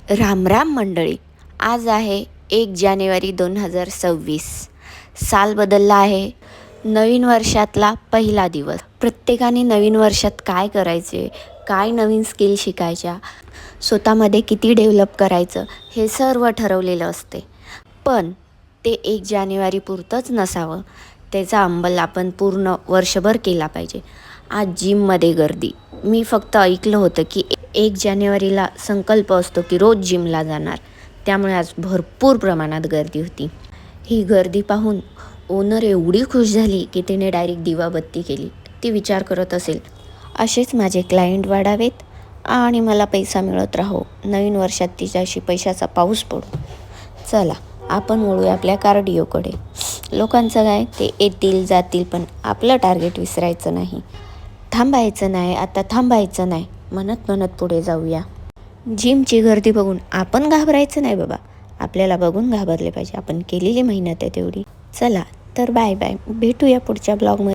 राम राम मंडळी. आज आहे 1 जानेवारी 2026. साल बदलला आहे. नवीन वर्षातला पहिला दिवस. प्रत्येकाने नवीन वर्षात काय करायचे, काय नवीन स्किल शिकायच्या, स्वतःमध्ये किती डेव्हलप करायचं हे सर्व ठरवलेलं असते. पण ते 1 जानेवारी पुरतंच नसावं, त्याचा अंमल आपण पूर्ण वर्षभर केला पाहिजे. आज जिममध्ये गर्दी. मी फक्त ऐकलं होतं की 1 जानेवारीला संकल्प असतो की रोज जिमला जाणार. त्यामुळे आज भरपूर प्रमाणात गर्दी होती. ही गर्दी पाहून ओनर एवढी खुश झाली की तिने डायरेक्ट दिवाबत्ती केली. ती विचार करत असेल, असेच माझे क्लायंट वाढावेत आणि मला पैसा मिळत राहो. नवीन वर्षात तिच्याशी पैशाचा पाऊस पडो. चला आपण वळूया आपल्या कार्डिओकडे. लोकांचं काय, ते येतील जातील, पण आपलं टार्गेट विसरायचं नाही. थांबायचं नाही, आता थांबायचं नाही म्हणत म्हणत पुढे जाऊया. जिमची गर्दी बघून आपण घाबरायचं नाही बाबा. आपल्याला बघून घाबरले पाहिजे. आपण केलेली मेहनत आहे तेवढी. चला तर बाय बाय. भेटूया पुढच्या ब्लॉगमध्ये.